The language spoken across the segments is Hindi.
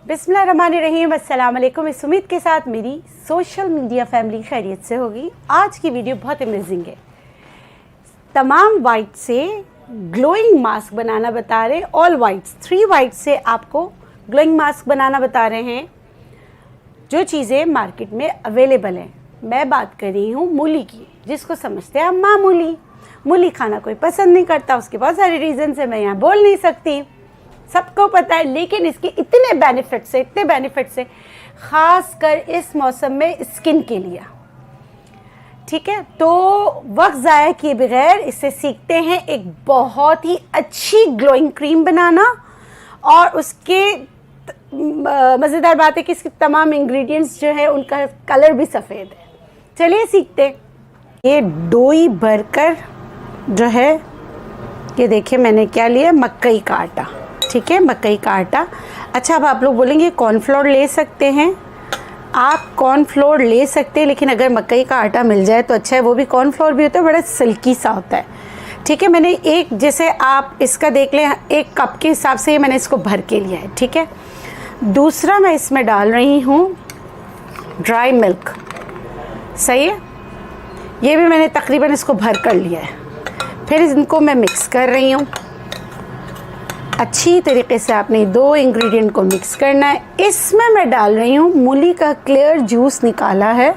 बिस्मिल्लाहिर्रहमानिर्रहीम, अस्सलाम वालेकुम। इस उम्मीद के साथ मेरी सोशल मीडिया फैमिली खैरियत से होगी। आज की वीडियो बहुत अमेजिंग है। तमाम वाइट से ग्लोइंग मास्क बनाना बता रहे, ऑल वाइट्स 3 वाइट से आपको ग्लोइंग मास्क बनाना बता रहे हैं, जो चीज़ें मार्केट में अवेलेबल हैं। मैं बात कर रही हूँ मूली की, जिसको समझते हैं हम मामूली। मूली खाना कोई पसंद नहीं करता, उसके बहुत सारे रीज़न है, मैं यहाँ बोल नहीं सकती, सबको पता है। लेकिन इसके इतने बेनिफिट्स है, ख़ास कर इस मौसम में स्किन के लिए। ठीक है, तो वक्त ज़ाया किए बगैर इससे सीखते हैं एक बहुत ही अच्छी ग्लोइंग क्रीम बनाना। और उसके मज़ेदार बात है कि इसके तमाम इंग्रेडिएंट्स जो है उनका कलर भी सफ़ेद है। चलिए सीखते हैं। ये डोई भरकर जो है, ये देखिए मैंने क्या लिया, मकई का आटा। ठीक है, मकई का आटा। अच्छा, अब आप लोग बोलेंगे कॉर्नफ्लोर ले सकते हैं। आप कॉर्नफ्लोर ले सकते हैं, लेकिन अगर मकई का आटा मिल जाए तो अच्छा है। वो भी कॉर्नफ्लोर भी होता है, बड़ा सिल्की सा होता है। ठीक है, मैंने एक, जैसे आप इसका देख लें, 1 कप के हिसाब से मैंने इसको भर के लिया है। ठीक है, दूसरा मैं इसमें डाल रही हूँ ड्राई मिल्क। सही है, ये भी मैंने तकरीबन इसको भर कर लिया है। फिर इनको मैं मिक्स कर रही हूँ अच्छी तरीके से। आपने 2 इंग्रेडिएंट को मिक्स करना है। इसमें मैं डाल रही हूँ मूली का क्लियर जूस निकाला है,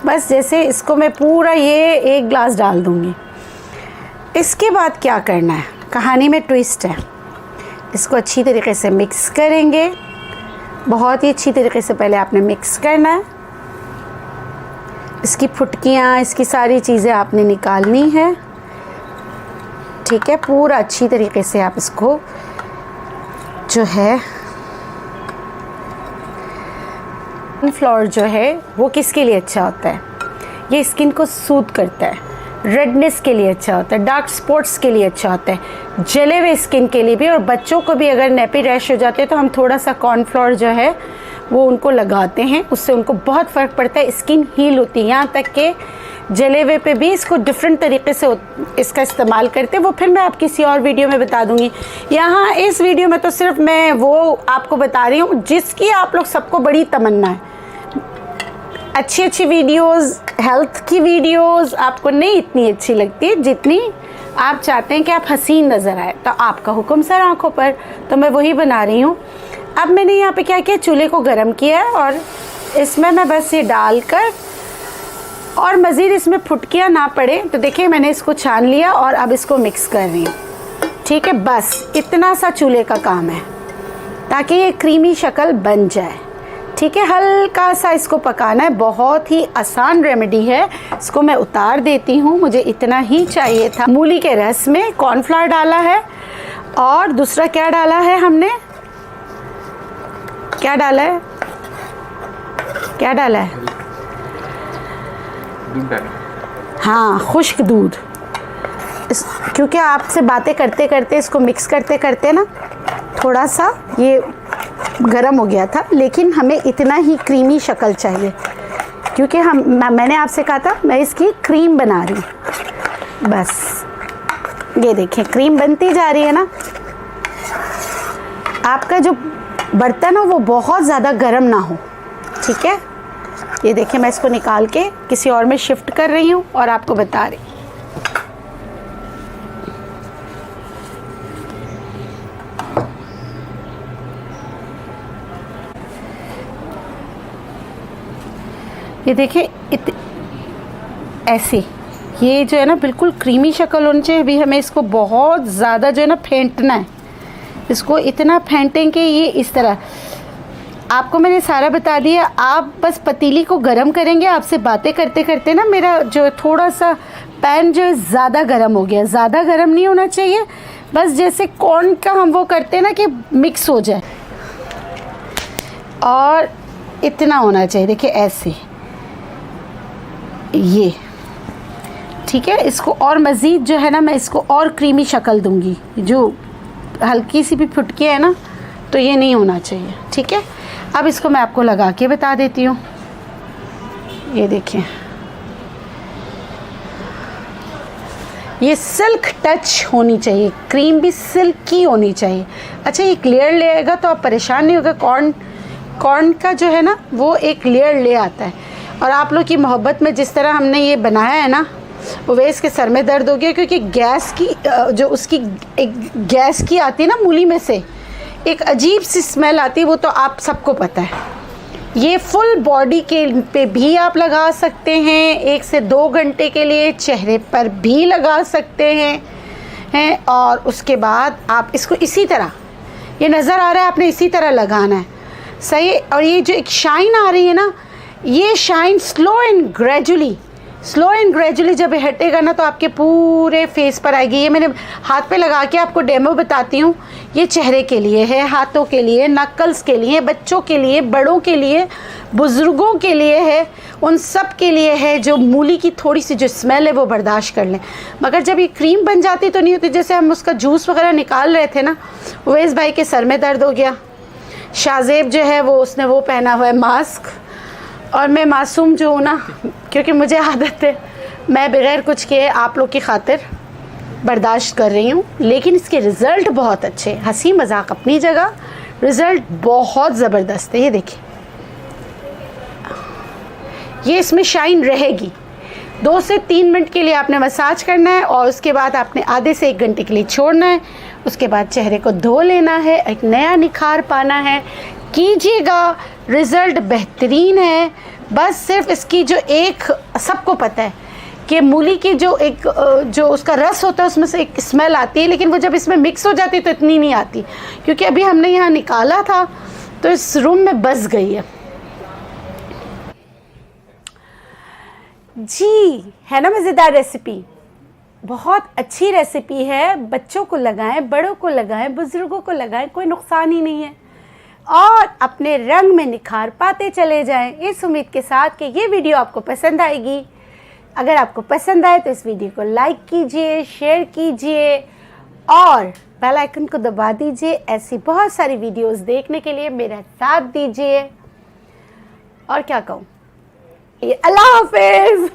बस जैसे इसको मैं पूरा ये 1 ग्लास डाल दूँगी। इसके बाद क्या करना है, कहानी में ट्विस्ट है। इसको अच्छी तरीके से मिक्स करेंगे, बहुत ही अच्छी तरीके से पहले आपने मिक्स करना है। इसकी फुटकियाँ, इसकी सारी चीज़ें आपने निकालनी है। ठीक है, पूरा अच्छी तरीके से आप इसको जो है, कॉर्नफ्लोर जो है वो किसके लिए अच्छा होता है, ये स्किन को सूद करता है, रेडनेस के लिए अच्छा होता है, डार्क स्पॉट्स के लिए अच्छा होता है, जले हुए स्किन के लिए भी। और बच्चों को भी अगर नेपी रैश हो जाते हैं तो हम थोड़ा सा कॉर्नफ्लोर जो है वो उनको लगाते हैं, उससे उनको बहुत फ़र्क पड़ता है, स्किन हील होती है। यहाँ तक कि जले हुए पे भी इसको डिफरेंट तरीके से इसका इस्तेमाल करते हैं, वो फिर मैं आप किसी और वीडियो में बता दूंगी। यहाँ इस वीडियो में तो सिर्फ मैं वो आपको बता रही हूँ जिसकी आप लोग सबको बड़ी तमन्ना है। अच्छी वीडियोस, हेल्थ की वीडियोस आपको नहीं इतनी अच्छी लगती है जितनी आप चाहते हैं कि आप हसीन नज़र आए। तो आपका हुक्म सर आँखों पर, तो मैं वही बना रही हूँ। अब मैंने यहाँ पे क्या किया, चूल्हे को गर्म किया है और इसमें मैं बस ये डालकर, और मज़ीद इसमें फुटकियाँ ना पड़े तो देखिए मैंने इसको छान लिया और अब इसको मिक्स कर रही हूँ। ठीक है, बस इतना सा चूल्हे का काम है ताकि ये क्रीमी शक्ल बन जाए। ठीक है, हल्का सा इसको पकाना है, बहुत ही आसान रेमेडी है। इसको मैं उतार देती हूँ, मुझे इतना ही चाहिए था। मूली के रस में कॉर्नफ्लोर डाला है और दूसरा क्या डाला है हमने, क्या डाला है, क्या डाला है, हाँ, खुश्क दूध। क्योंकि आपसे बातें करते करते, इसको मिक्स करते करते ना थोड़ा सा ये गरम हो गया था, लेकिन हमें इतना ही क्रीमी शक्ल चाहिए, क्योंकि मैंने आपसे कहा था मैं इसकी क्रीम बना रही हूँ। बस ये देखिए क्रीम बनती जा रही है ना। आपका जो बर्तन हो वो बहुत ज़्यादा गर्म ना हो। ठीक है, ये देखिए मैं इसको निकाल के किसी और में शिफ्ट कर रही हूँ और आपको बता रही। ये देखिए ऐसे, ये जो है ना बिल्कुल क्रीमी शक्ल होनी चाहिए। अभी हमें इसको बहुत ज़्यादा जो है ना फेंटना है, इसको इतना फेंटेंगे ये इस तरह। आपको मैंने सारा बता दिया, आप बस पतीली को गरम करेंगे। आपसे बातें करते करते ना मेरा जो थोड़ा सा पैन जो है ज़्यादा गरम हो गया। ज़्यादा गरम नहीं होना चाहिए, बस जैसे कॉर्न का हम वो करते हैं ना कि मिक्स हो जाए, और इतना होना चाहिए। देखिए ऐसे, ये ठीक है। इसको और मज़ीद जो है ना मैं इसको और क्रीमी शक्ल दूंगी। जो हल्की सी भी फुटकी है ना तो ये नहीं होना चाहिए। ठीक है, अब इसको मैं आपको लगा के बता देती हूँ। ये देखिए, ये सिल्क टच होनी चाहिए, क्रीम भी सिल्क की होनी चाहिए। अच्छा, एक लेयर ले आएगा तो आप परेशान नहीं होगा। कॉर्न का जो है ना वो एक लेयर ले आता है। और आप लोग की मोहब्बत में जिस तरह हमने ये बनाया है ना, उवैस के सर में दर्द हो गया, क्योंकि गैस की जो उसकी एक गैस की आती है ना मूली में से, एक अजीब सी स्मेल आती है, वो तो आप सबको पता है। ये फुल बॉडी के पे भी आप लगा सकते हैं, 1 से 2 घंटे के लिए चेहरे पर भी लगा सकते हैं। और उसके बाद आप इसको इसी तरह, ये नज़र आ रहा है, आपने इसी तरह लगाना है, सही। और ये जो एक शाइन आ रही है ना, ये शाइन स्लो एंड ग्रेजुअली जब हटेगा ना तो आपके पूरे फेस पर आएगी। ये मैंने हाथ पे लगा के आपको डेमो बताती हूँ। ये चेहरे के लिए है, हाथों के लिए, नक्कल्स के लिए, बच्चों के लिए, बड़ों के लिए, बुज़ुर्गों के लिए है, उन सब के लिए है जो मूली की थोड़ी सी जो स्मेल है वो बर्दाश्त कर लें। मगर जब ये क्रीम बन जाती तो नहीं होती। जैसे हम उसका जूस वगैरह निकाल रहे थे ना, उवैस भाई के सर में दर्द हो गया। शाहजेब जो है वो उसने वो पहना हुआ है मास्क, और मैं मासूम जो हूँ ना, क्योंकि मुझे आदत है, मैं बगैर कुछ किए आप लोग की खातिर बर्दाश्त कर रही हूँ। लेकिन इसके रिज़ल्ट बहुत अच्छे, हंसी मजाक अपनी जगह, रिज़ल्ट बहुत ज़बरदस्त है। ये देखिए, ये इसमें शाइन रहेगी। 2 से 3 मिनट के लिए आपने मसाज करना है और उसके बाद आपने आधे से 1 घंटे के लिए छोड़ना है। उसके बाद चेहरे को धो लेना है, एक नया निखार पाना है। कीजिएगा, रिज़ल्ट बेहतरीन है। बस सिर्फ इसकी जो एक, सबको पता है कि मूली की जो एक जो उसका रस होता है उसमें से एक स्मेल आती है, लेकिन वो जब इसमें मिक्स हो जाती है तो इतनी नहीं आती, क्योंकि अभी हमने यहाँ निकाला था तो इस रूम में बस गई है। जी है ना, मज़ेदार रेसिपी, बहुत अच्छी रेसिपी है। बच्चों को लगाएं, बड़ों को लगाएं, बुज़ुर्गों को लगाएं, कोई नुकसान ही नहीं है। और अपने रंग में निखार पाते चले जाएं, इस उम्मीद के साथ कि ये वीडियो आपको पसंद आएगी। अगर आपको पसंद आए तो इस वीडियो को लाइक कीजिए, शेयर कीजिए और बेल आइकन को दबा दीजिए। ऐसी बहुत सारी वीडियोस देखने के लिए मेरा साथ दीजिए। और क्या कहूँ, अल्लाह हाफिज़।